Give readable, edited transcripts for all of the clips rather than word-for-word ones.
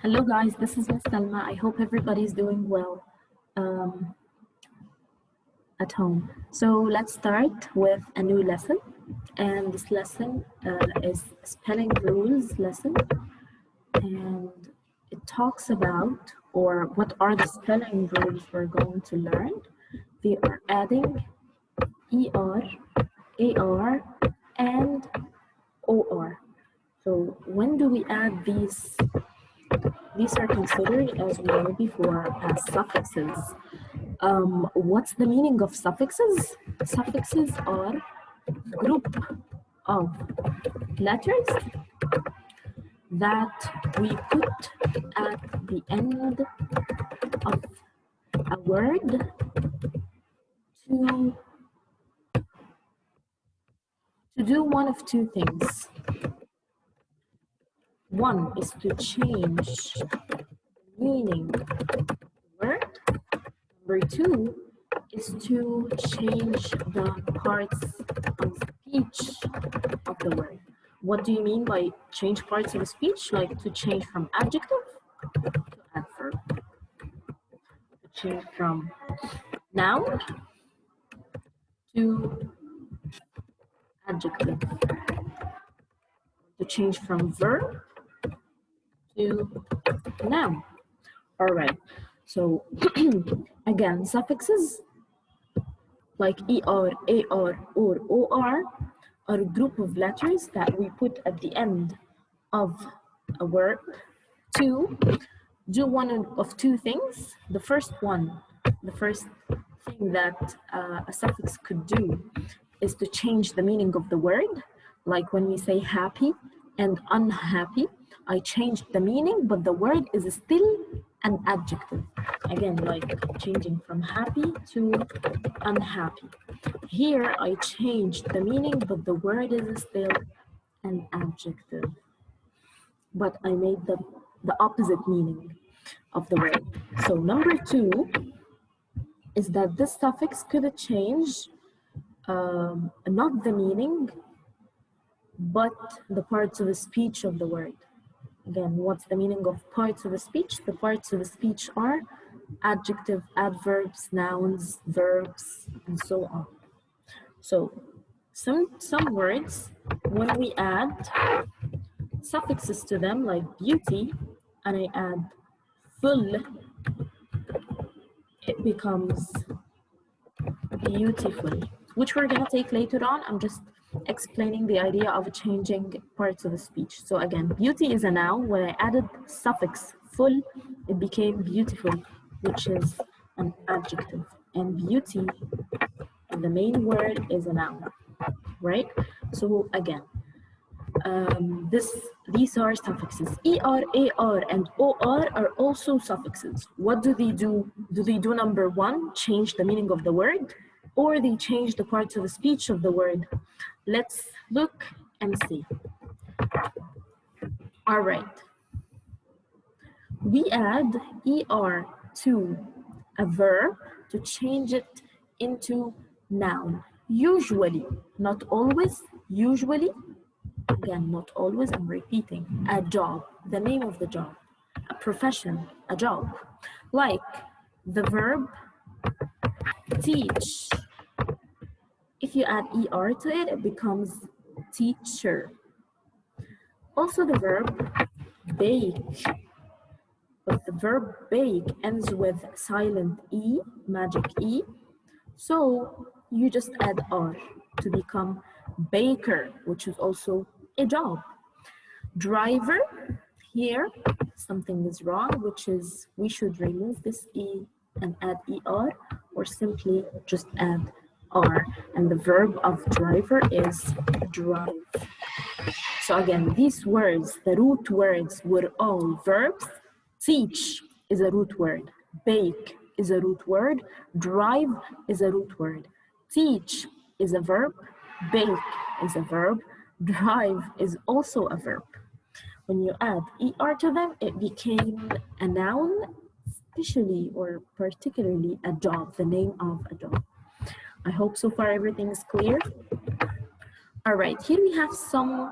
Hello guys, this is Miss Salma. I hope everybody's doing well um, at home. So let's start with a new lesson. And this lesson is spelling rules lesson. And it talks about, or what are the spelling rules we're going to learn. We are adding ER, AR, and OR. So when do we add these? These are considered, as we know before, as suffixes. What's the meaning of suffixes? Suffixes are group of letters that we put at the end of a word to do one of two things. One is to change the meaning of the word. Number two is to change the parts of speech of the word. What do you mean by change parts of speech? Like to change from adjective to adverb, to change from noun to adjective, to change from verb to noun. All right, so again, suffixes like ER, AR, or OR are a group of letters that we put at the end of a word to do one of two things. The first thing that a suffix could do is to change the meaning of the word. Like when we say happy and unhappy, I changed the meaning, but the word is still an adjective. Again, like changing from happy to unhappy. Here, I changed the meaning, but the word is still an adjective. But I made the opposite meaning of the word. So number two is that this suffix could change not the meaning, but the parts of the speech of the word. Again, what's the meaning of parts of the speech? The parts of the speech are adjective, adverbs, nouns, verbs, and so on. So some words, when we add suffixes to them, like beauty, and I add full, it becomes beautiful, which we're gonna take later on. I'm just explaining the idea of changing parts of the speech. So again, beauty is a noun. When I added suffix full, it became beautiful, which is an adjective. And beauty, the main word, is a noun, right? So again, these are suffixes. ER, AR, and OR are also suffixes. What do they do? Do they do number one, change the meaning of the word, or they change the parts of the speech of the word? Let's look and see. All right. We add ER to a verb to change it into noun. Usually, not always, usually, again, not always, I'm repeating, a job, the name of the job, a profession, a job. Like the verb teach. If you add ER to it, it becomes teacher. Also the verb bake. But the verb bake ends with silent E, magic E. So you just add R to become baker, which is also a job. Driver, here something is wrong, which is we should remove this E and add ER, or simply just add R. And the verb of driver is drive. So again, these words, the root words, were all verbs. Teach is a root word. Bake is a root word. Drive is a root word. Teach is a verb. Bake is a verb. Drive is also a verb. When you add ER to them, it became a noun, especially or particularly a job, the name of a job. I hope so far everything is clear. All right, here we have some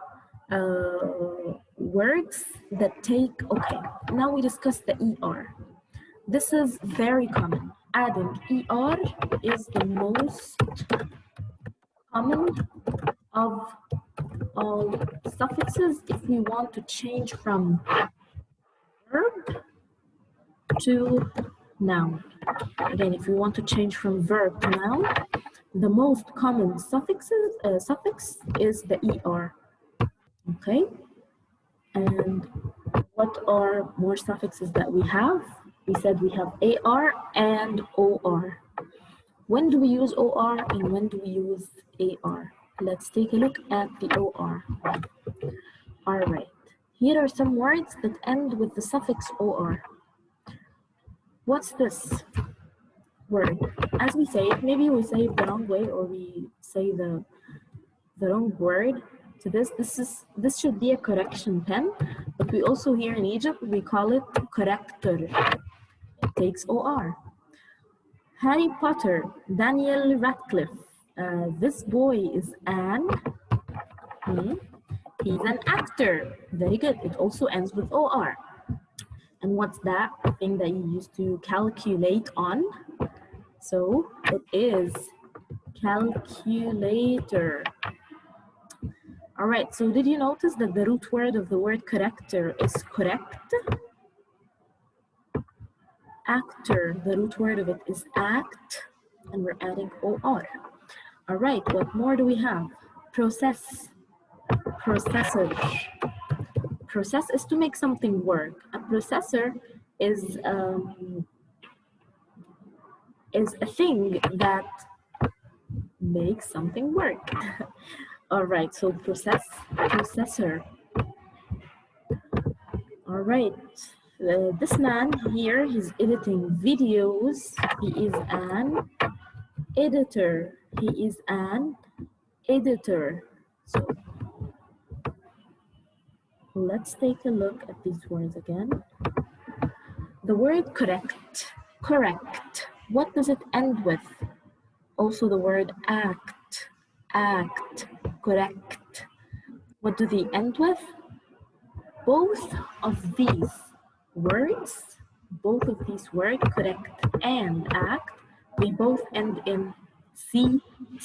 words that take, okay, now we discuss the ER. This is very common. Adding ER is the most common of all suffixes if we want to change from verb to noun. Again, if we want to change from verb to noun, the most common suffix is the ER. Okay? And what are more suffixes that we have? We said we have AR and OR. When do we use OR and when do we use AR? Let's take a look at the OR. All right. Here are some words that end with the suffix OR. What's this word? As we say it, maybe we say it the wrong way or we say the wrong word to this. This should be a correction pen, but we also here in Egypt, we call it corrector. It takes OR. Harry Potter, Daniel Radcliffe. This boy is he's an actor. Very good. It also ends with OR. And what's that thing that you used to calculate on? So it is calculator. All right, so did you notice that the root word of the word corrector is correct? Actor, the root word of it is act, and we're adding OR. All right, what more do we have? Process, processor. Process is to make something work. A processor is a thing that makes something work. All right, so processor. All right, this man here, he's editing videos. He is an editor. He is an editor. So let's take a look at these words again. The word correct, correct. What does it end with? Also the word act, act, correct. What do they end with? Both of these words, correct and act, they both end in CT.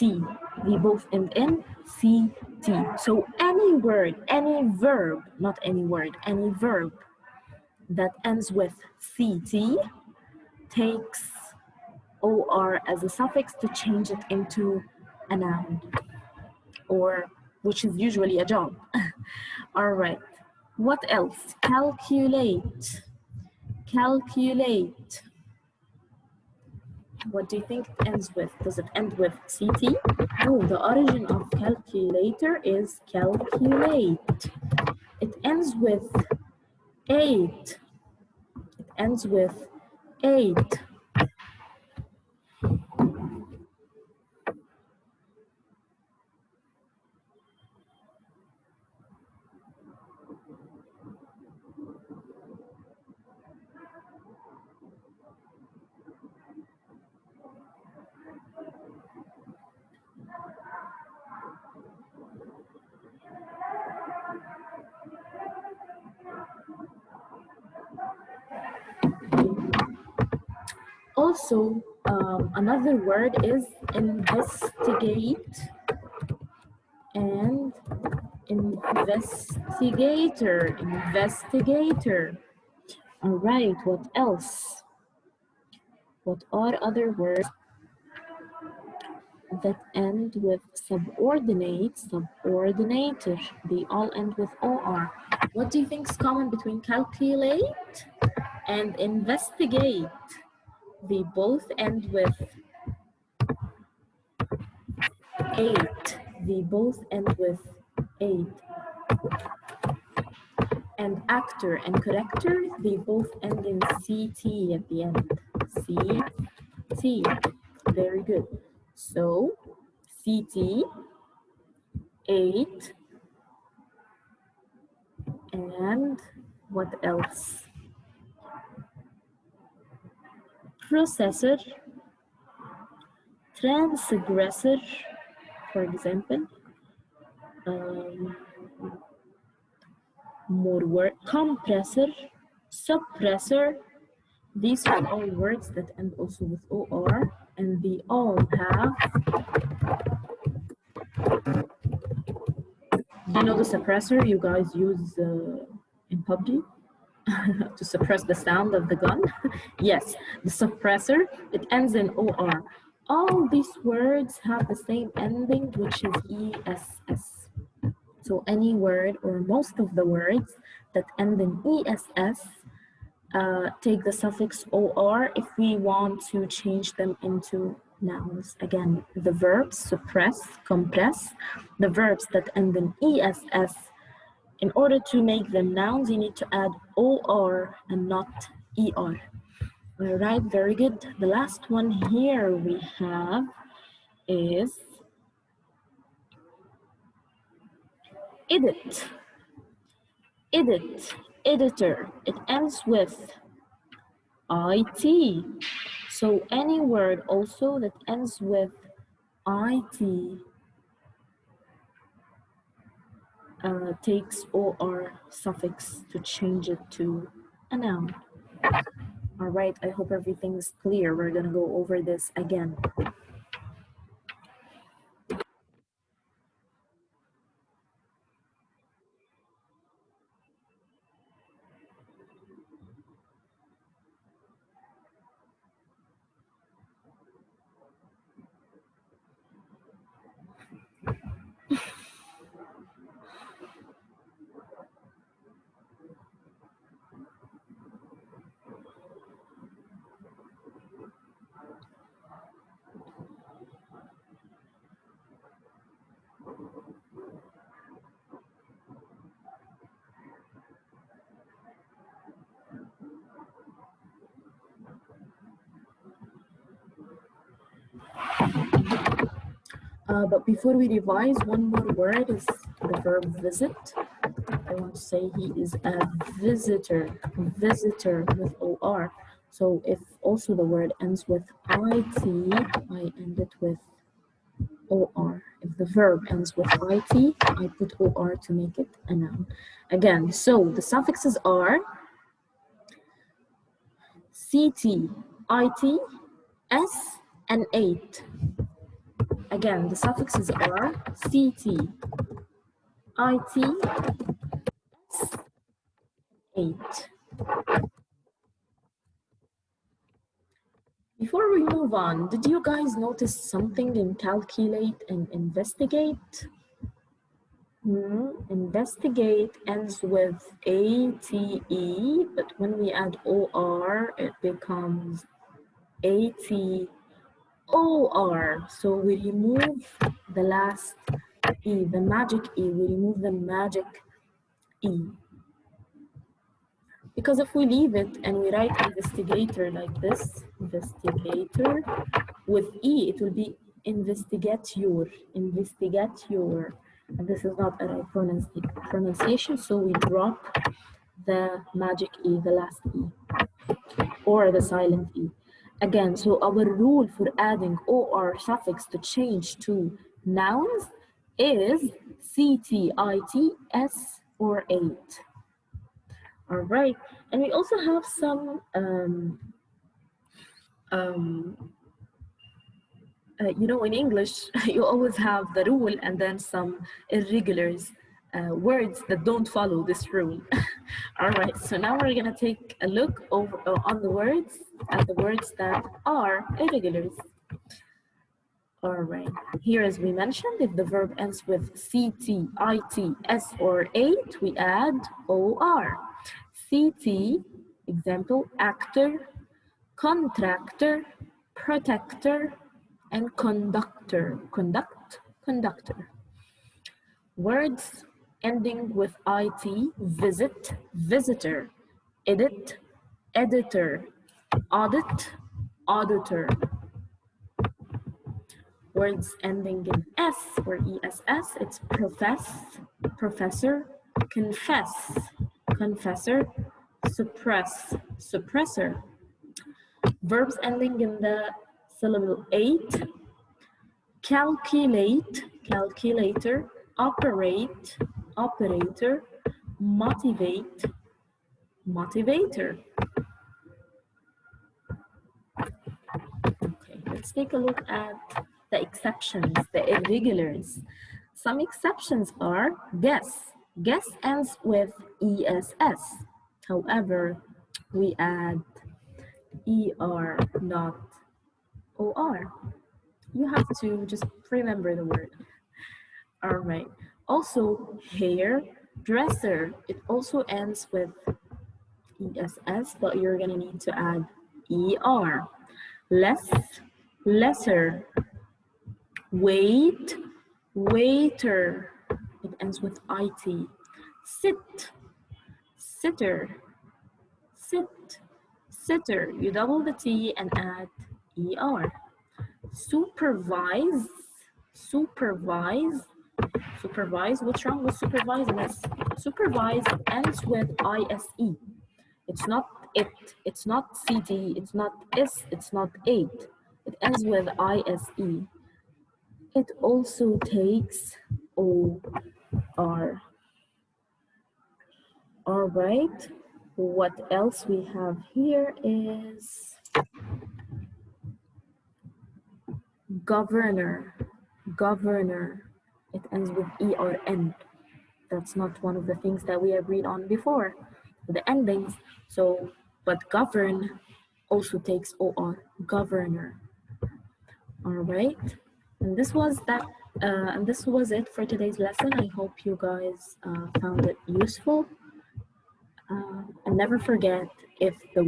They both end in CT. So any word, any verb, not any word, any verb that ends with CT takes OR as a suffix to change it into a noun, or which is usually a job. All right. What else? Calculate. Calculate. What do you think it ends with? Does it end with CT? No, the origin of calculator is calculate. It ends with 8. It ends with 8. Also, another word is investigate and investigator. Investigator. All right, what else? What are other words that end with subordinate, subordinator? They all end with OR. What do you think is common between calculate and investigate? They both end with 8. They both end with 8. And actor and corrector, they both end in CT at the end. CT. Very good. So, CT, 8, and what else? Processor, transgressor, for example. more word. Compressor, suppressor. These are all words that end also with OR, and they all have, you know, the suppressor you guys use in PUBG to suppress the sound of the gun. Yes, the suppressor, it ends in OR. All these words have the same ending, which is ESS. So any word or most of the words that end in ESS take the suffix OR if we want to change them into nouns. Again, the verbs suppress, compress, the verbs that end in ESS. In order to make them nouns, you need to add OR and not ER. All right, very good. The last one here we have is edit. Edit, editor. It ends with IT. So any word also that ends with IT takes OR suffix to change it to a noun. All right, I hope everything's clear. We're gonna go over this again. But before we revise, one more word is the verb visit. I want to say he is a visitor, visitor with OR. So if also the word ends with IT, I end it with OR. If the verb ends with IT, I put OR to make it a noun. Again, so the suffixes are CT, IT, S, and 8. Again, the suffixes are CT, IT, S, 8. Before we move on, did you guys notice something in calculate and investigate? Investigate ends with ATE, but when we add OR, it becomes ATOR. So we remove the last E, the magic E, we remove the magic E. Because if we leave it and we write investigator like this, investigator, with E, it will be investigature, investigature. And this is not a right pronunciation, so we drop the magic E, the last E, or the silent E. Again, so our rule for adding OR suffix to change to nouns is CT, IT, S, or 8. All right, and we also have some you know, in English, you always have the rule and then some irregulars, words that don't follow this rule. All right, so now we're gonna take a look over on the words, at the words that are irregulars. All right, here as we mentioned, if the verb ends with CT, IT, S, or 8, we add OR. CT, example, actor, contractor, protector, and conductor. Conductor. Words ending with IT, visit, visitor, edit, editor, audit, auditor. Words ending in S or ESS, it's profess, professor, confess, confessor, suppress, suppressor. Verbs ending in the syllable 8, calculate, calculator, operate, operator, motivate, motivator. Okay, let's take a look at the exceptions, the irregulars. Some exceptions are guess. Guess ends with ESS. However, we add ER, not OR. You have to just remember the word. All right. Also, hair dresser. It also ends with ESS, but you're gonna need to add ER. Less, lesser. Wait, waiter. It ends with IT. Sit, sitter. Sit, sitter. You double the T and add ER. Supervise, supervise. Supervise, what's wrong with supervise? Miss? Supervise ends with ISE. It's not it, it's not CT, it's not S, it's not 8. It ends with ISE. It also takes OR. All right, what else we have here is governor, governor. It ends with ERN. That's not one of the things that we agreed on before, the endings. So, but govern also takes OR, governor. All right, and this was that. And this was it for today's lesson. I hope you guys found it useful. And never forget, if the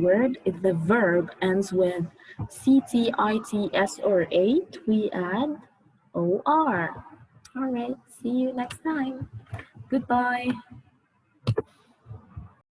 verb ends with CTITS or 8, we add OR. All right, see you next time. Goodbye.